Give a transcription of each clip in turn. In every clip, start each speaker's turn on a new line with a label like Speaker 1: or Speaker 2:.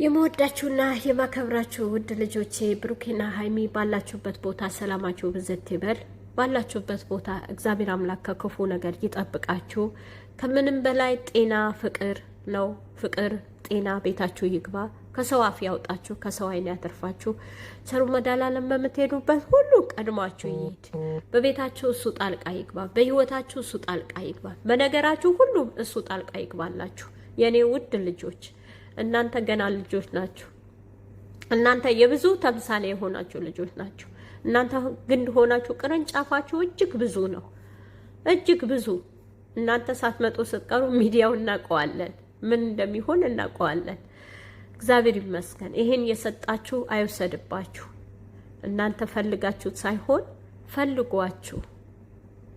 Speaker 1: የመወዳችሁና የማከብራችሁ ውድ ልጆቼ ብሩኬና ሃይሚ ባላችሁበት ቦታ ሰላማችሁ ብዝት ይበል። ባላችሁበት ቦታ እግዚአብሔር አምላክ ከክፉ ነገር ይጠብቃችሁ። ከምንም በላይ ጤና ፍቅር ነው። ፍቅር ጤና ቤታችሁ ይግባ። ከሰው አፍ ያውጣችሁ፣ ከሰው ዓይን ያተርፋችሁ። ቸሩ መድኃኔዓለም በምትሄዱበት ሁሉ ቀድማችሁ ይሄድ። በቤታችሁ እሱ ጣልቃ ይግባ። በህይወታችሁ እሱ ጣልቃ ይግባ። በነገራችሁ ሁሉ እሱ ጣልቃ ይግባላችሁ። የኔ ውድ ልጆች እናንተ ገና ልጆች ናችሁ። እናንተ የብዙ ተምሳሌ የሆናችሁ ልጆች ናችሁ። እናንተ ግንድ ሆናችሁ ቅርንጫፋችሁ እጅግ ብዙ ነው፣ እጅግ ብዙ። እናንተ ሳትመጡ ስትቀሩ ሚዲያው እናውቀዋለን፣ ምን እንደሚሆን እናውቀዋለን። እግዚአብሔር ይመስገን። ይሄን የሰጣችሁ አይወሰድባችሁ። እናንተ ፈልጋችሁት ሳይሆን ፈልጓችሁ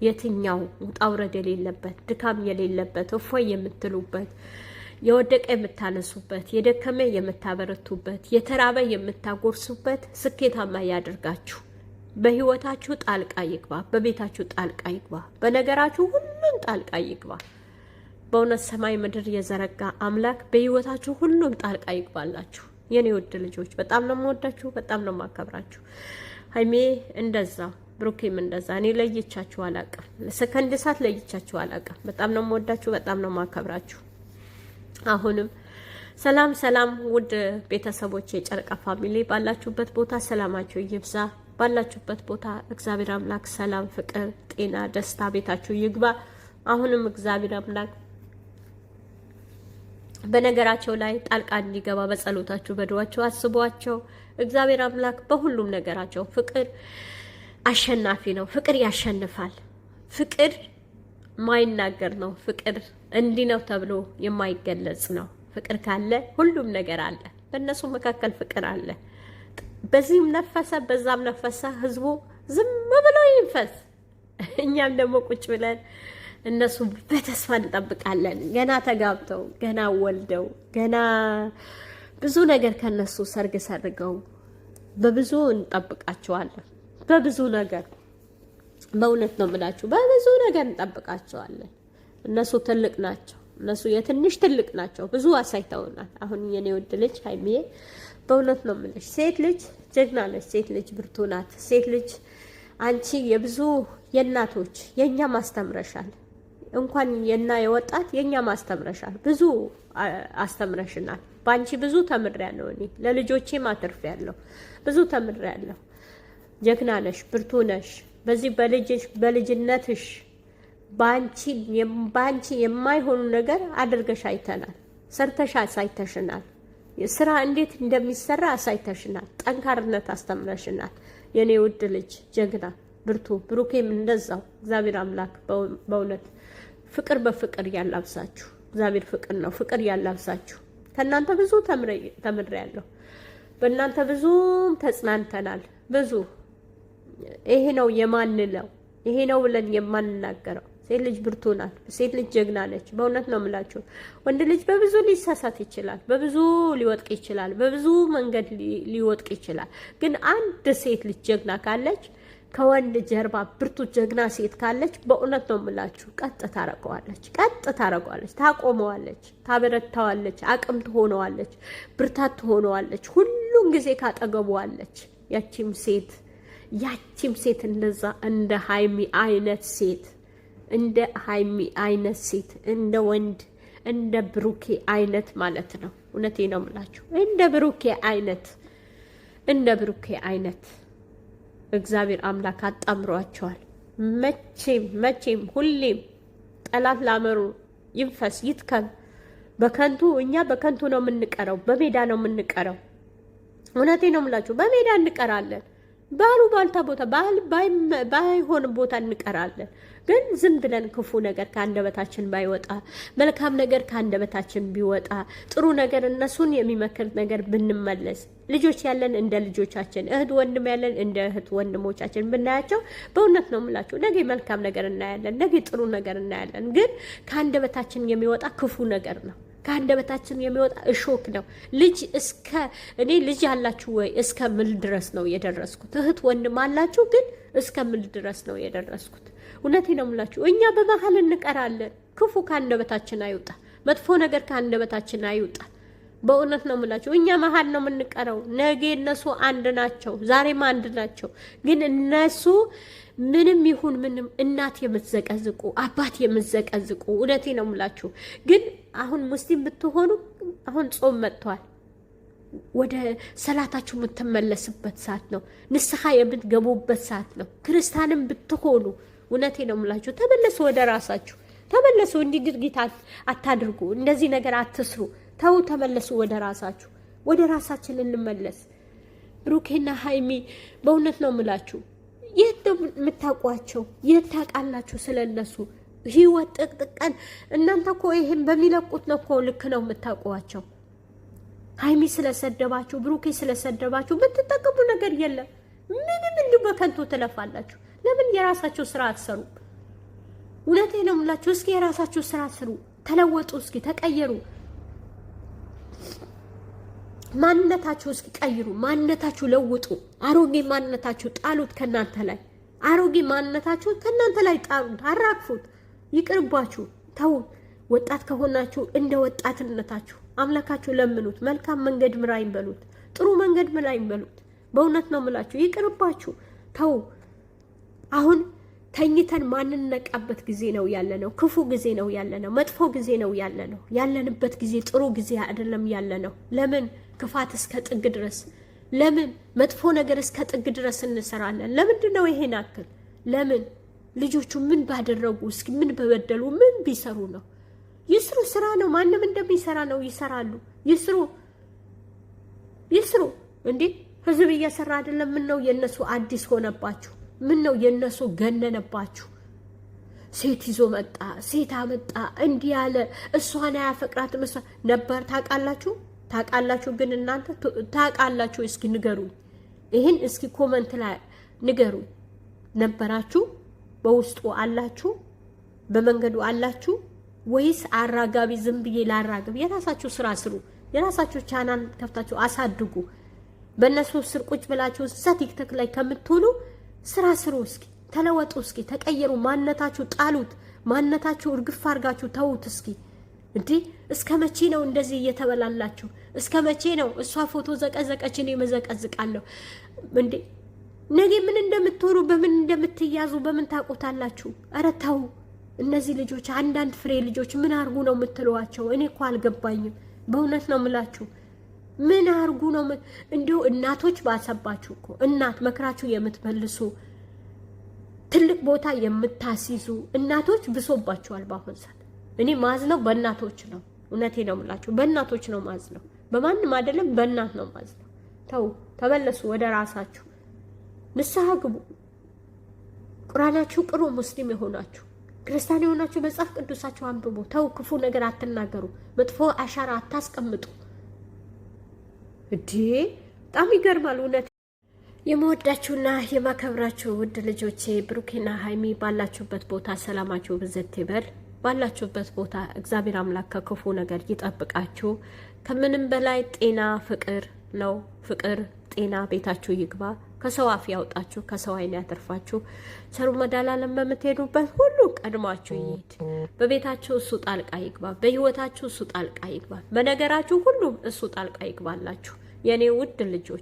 Speaker 1: የትኛው ውጣ ውረድ የሌለበት ድካም የሌለበት እፎይ የምትሉበት የወደቀ የምታነሱበት የደከመ የምታበረቱበት የተራበ የምታጎርሱበት ስኬታማ ያድርጋችሁ። በህይወታችሁ ጣልቃ ይግባ፣ በቤታችሁ ጣልቃ ይግባ፣ በነገራችሁ ሁሉም ጣልቃ ይግባ። በእውነት ሰማይ ምድር የዘረጋ አምላክ በህይወታችሁ ሁሉም ጣልቃ ይግባላችሁ። የኔ ውድ ልጆች በጣም ነው የምወዳችሁ፣ በጣም ነው የማከብራችሁ። ሃይሜ እንደዛ ብሩኬም እንደዛ። እኔ ለይቻችሁ አላውቅም፣ ለሰከንድ ሰዓት ለይቻችሁ አላውቅም። በጣም ነው የምወዳችሁ፣ በጣም ነው የማከብራችሁ። አሁንም ሰላም ሰላም ውድ ቤተሰቦች የጨረቃ ፋሚሊ ባላችሁበት ቦታ ሰላማችሁ ይብዛ። ባላችሁበት ቦታ እግዚአብሔር አምላክ ሰላም፣ ፍቅር፣ ጤና፣ ደስታ ቤታችሁ ይግባ። አሁንም እግዚአብሔር አምላክ በነገራቸው ላይ ጣልቃ እንዲገባ በጸሎታችሁ በዱዓችሁ አስቧቸው። እግዚአብሔር አምላክ በሁሉም ነገራቸው ፍቅር አሸናፊ ነው። ፍቅር ያሸንፋል። ፍቅር ማይናገር ነው። ፍቅር እንዲህ ነው ተብሎ የማይገለጽ ነው። ፍቅር ካለ ሁሉም ነገር አለ። በእነሱ መካከል ፍቅር አለ። በዚህም ነፈሰ በዛም ነፈሰ፣ ህዝቡ ዝም ብሎ ይንፈስ። እኛም ደግሞ ቁጭ ብለን እነሱ በተስፋ እንጠብቃለን። ገና ተጋብተው ገና ወልደው ገና ብዙ ነገር ከነሱ ሰርግ ሰርገው በብዙ እንጠብቃቸዋለን። በብዙ ነገር በእውነት ነው የምላችሁ፣ በብዙ ነገር እንጠብቃቸዋለን። እነሱ ትልቅ ናቸው። እነሱ የትንሽ ትልቅ ናቸው። ብዙ አሳይተውናል። አሁን የኔ ውድ ልጅ ሃይሚዬ በእውነት ነው የምልሽ፣ ሴት ልጅ ጀግና ነች። ሴት ልጅ ብርቱ ናት። ሴት ልጅ አንቺ የብዙ የእናቶች የኛ ማስተምረሻል። እንኳን የና የወጣት የኛ ማስተምረሻል። ብዙ አስተምረሽናል። ባንቺ ብዙ ተምሬያለሁ። እኔ ለልጆቼ ማትርፊያለሁ። ብዙ ተምሬያለሁ። ጀግና ነሽ፣ ብርቱ ነሽ። በዚህ በልጅነትሽ ባንቺ የማይሆኑ ነገር አድርገሽ አይተናል። ሰርተሽ አሳይተሽናል። ስራ እንዴት እንደሚሰራ አሳይተሽናል። ጠንካርነት አስተምረሽናል። የኔ ውድ ልጅ ጀግና ብርቱ። ብሩኬም እንደዛው። እግዚአብሔር አምላክ በእውነት ፍቅር በፍቅር ያላብሳችሁ። እግዚአብሔር ፍቅር ነው። ፍቅር ያላብሳችሁ። ከእናንተ ብዙ ተምሬያለሁ። በእናንተ ብዙም ተጽናንተናል። ብዙ ይሄ ነው የማንለው፣ ይሄ ነው ብለን የማንናገረው። ሴት ልጅ ብርቱ ናት። ሴት ልጅ ጀግና ነች። በእውነት ነው የምላችሁ። ወንድ ልጅ በብዙ ሊሳሳት ይችላል፣ በብዙ ሊወድቅ ይችላል፣ በብዙ መንገድ ሊወድቅ ይችላል። ግን አንድ ሴት ልጅ ጀግና ካለች፣ ከወንድ ጀርባ ብርቱ ጀግና ሴት ካለች፣ በእውነት ነው የምላችሁ ቀጥ ታረቀዋለች፣ ቀጥ ታረቀዋለች፣ ታቆመዋለች፣ ታበረታዋለች፣ አቅም ትሆነዋለች፣ ብርታት ትሆነዋለች። ሁሉም ጊዜ ካጠገቧለች። ያቺም ሴት እንደዛ እንደ ሃይሚ አይነት ሴት እንደ ወንድ እንደ ብሩኬ አይነት ማለት ነው። እውነቴ ነው የምላችሁ እንደ ብሩኬ አይነት እግዚአብሔር አምላክ አጣምሯቸዋል። መቼም ሁሌም ጠላት ላመሩ ይንፈስ ይትከም። በከንቱ እኛ በከንቱ ነው የምንቀረው፣ በሜዳ ነው የምንቀረው። እውነቴ ነው የምላችሁ በሜዳ እንቀራለን። ባልታ ቦታ ባይሆን ቦታ እንቀራለን። ግን ዝም ብለን ክፉ ነገር ከአንደበታችን ባይወጣ፣ መልካም ነገር ከአንደበታችን ቢወጣ፣ ጥሩ ነገር እነሱን የሚመክር ነገር ብንመለስ፣ ልጆች ያለን እንደ ልጆቻችን፣ እህት ወንድም ያለን እንደ እህት ወንድሞቻችን ብናያቸው፣ በእውነት ነው የምላችሁ ነገ መልካም ነገር እናያለን፣ ነገ ጥሩ ነገር እናያለን። ግን ከአንደበታችን የሚወጣ ክፉ ነገር ነው። ከአንደበታችን የሚወጣ እሾክ ነው። እኔ ልጅ አላችሁ ወይ እስከ ምል ድረስ ነው የደረስኩት። እህት ወንድም አላችሁ ግን እስከ ምል ድረስ ነው የደረስኩት። እውነቴ ነው የምላችሁ። እኛ በመሀል እንቀራለን። ክፉ ከአንደበታችን አይውጣ፣ መጥፎ ነገር ከአንደበታችን አይውጣ። በእውነት ነው የምላችሁ። እኛ መሀል ነው የምንቀረው። ነገ እነሱ አንድ ናቸው፣ ዛሬም አንድ ናቸው። ግን እነሱ ምንም ይሁን ምንም እናት የምትዘቀዝቁ አባት የምትዘቀዝቁ፣ እውነቴ ነው የምላችሁ። ግን አሁን ሙስሊም ብትሆኑ አሁን ጾም መጥቷል። ወደ ሰላታችሁ የምትመለስበት ሰዓት ነው። ንስሐ የምትገቡበት ሰዓት ነው። ክርስቲያንም ብትሆኑ እውነቴ ነው የምላችሁ፣ ተመለሱ ወደ ራሳችሁ ተመለሱ። እንዲህ ድርጊት አታድርጉ፣ እንደዚህ ነገር አትስሩ። ተው፣ ተመለሱ ወደ ራሳችሁ። ወደ ራሳችን እንመለስ። ብሩኬና ሀይሚ በእውነት ነው የምላችሁ፣ የት ነው የምታውቋቸው? የት ታውቃላችሁ ስለነሱ ህይወት? ጥቅጥቀን እናንተ እኮ ይሄን በሚለቁት ነው እኮ ልክ ነው የምታውቋቸው። ሀይሚ ስለሰደባችሁ ብሩኬ ስለሰደባችሁ ብትጠቀሙ ነገር የለም። ምንም እንዲሁ በከንቱ ትለፋላችሁ። ለምን የራሳችሁ ስራ አትሰሩ? እውነቴ ነው የምላችሁ። እስኪ የራሳችሁ ስራ ስሩ፣ ተለወጡ፣ እስኪ ተቀየሩ። ማንነታችሁ እስኪ ቀይሩ፣ ማንነታችሁ ለውጡ። አሮጌ ማንነታችሁ ጣሉት ከናንተ ላይ። አሮጌ ማንነታችሁ ከናንተ ላይ ጣሉት፣ አራግፉት፣ ይቅርባችሁ፣ ተው። ወጣት ከሆናችሁ እንደ ወጣትነታችሁ አምላካችሁ ለምኑት። መልካም መንገድ ምራኝ በሉት፣ ጥሩ መንገድ ምራኝ በሉት። በእውነት ነው የምላችሁ፣ ይቅርባችሁ፣ ተው። አሁን ተኝተን ማንነቃበት ጊዜ ነው ያለነው። ክፉ ጊዜ ነው ያለነው። መጥፎ ጊዜ ነው ያለነው። ያለንበት ጊዜ ጥሩ ጊዜ አይደለም ያለነው። ለምን ክፋት እስከ ጥግ ድረስ? ለምን መጥፎ ነገር እስከ ጥግ ድረስ እንሰራለን? ለምንድን ነው ይሄን አክል? ለምን ልጆቹ ምን ባደረጉ? እስኪ ምን በበደሉ? ምን ቢሰሩ ነው? ይስሩ፣ ስራ ነው። ማንም እንደሚሰራ ነው ይሰራሉ። ይስሩ፣ ይስሩ። እንዴ ህዝብ እየሰራ አይደለም? ምን ነው የነሱ አዲስ ሆነባችሁ? ምን ነው የነሱ ገነነባችሁ? ሴት ይዞ መጣ፣ ሴት አመጣ፣ እንዲህ ያለ እሷን አያፈቅራትም እሷ ነበር። ታውቃላችሁ? ግን እናንተ ታውቃላችሁ? እስኪ ንገሩኝ። ይሄን እስኪ ኮመንት ላይ ንገሩኝ። ነበራችሁ? በውስጡ አላችሁ? በመንገዱ አላችሁ ወይስ አራጋቢ? ዝም ብዬ ላራግብ? የራሳችሁ ስራ ስሩ። የራሳችሁ ቻናል ከፍታችሁ አሳድጉ። በእነሱ ስር ቁጭ ብላችሁ እዛ ቲክቶክ ላይ ከምትውሉ ስራ ስሩ። እስኪ ተለወጡ፣ እስኪ ተቀየሩ። ማንነታችሁ ጣሉት። ማንነታችሁ እርግፍ አድርጋችሁ ተዉት። እስኪ እንዴ እስከ መቼ ነው እንደዚህ እየተበላላችሁ? እስከ መቼ ነው? እሷ ፎቶ ዘቀዘቀች፣ እኔ መዘቀዝቃለሁ እንዴ? ነገ ምን እንደምትወሩ በምን እንደምትያዙ በምን ታውቁታላችሁ? ኧረ ተው። እነዚህ ልጆች አንዳንድ ፍሬ ልጆች ምን አርጉ ነው የምትሏቸው? እኔ እኮ አልገባኝም። በእውነት ነው የምላችሁ። ምን አርጉ ነው? እንዲሁ እናቶች ባሰባችሁ እኮ። እናት መክራችሁ የምትመልሱ ትልቅ ቦታ የምታስይዙ እናቶች ብሶባችኋል በአሁን ሰዓት። እኔ ማዝነው በእናቶች ነው። እውነቴ ነው የምላችሁ፣ በእናቶች ነው ማዝነው። በማንም አይደለም፣ በእናት ነው ማዝነው። ተው፣ ተመለሱ ወደ ራሳችሁ። ንስሐ ግቡ። ቁርአናችሁ ቅሩ። ሙስሊም የሆናችሁ ክርስቲያን የሆናችሁ መጽሐፍ ቅዱሳችሁ አንብቡ። ተው፣ ክፉ ነገር አትናገሩ። መጥፎ አሻራ አታስቀምጡ። እዴ በጣም ይገርማል እውነት። የመወዳችሁና የማከብራችሁ ውድ ልጆቼ ብሩኬና ሀይሚ ባላችሁበት ቦታ ሰላማችሁ ብዘት ይበል። ባላችሁበት ቦታ እግዚአብሔር አምላክ ከክፉ ነገር ይጠብቃችሁ። ከምንም በላይ ጤና ፍቅር ነው። ፍቅር ጤና ቤታችሁ ይግባ። ከሰው አፍ ያውጣችሁ፣ ከሰው ዓይን ያተርፋችሁ። ቸሩ መድኃኔዓለም በምትሄዱበት ሁሉ ቀድማችሁ ይሄድ። በቤታችሁ እሱ ጣልቃ ይግባ። በህይወታችሁ እሱ ጣልቃ ይግባ። በነገራችሁ ሁሉ እሱ ጣልቃ ይግባላችሁ የኔ ውድ ልጆች።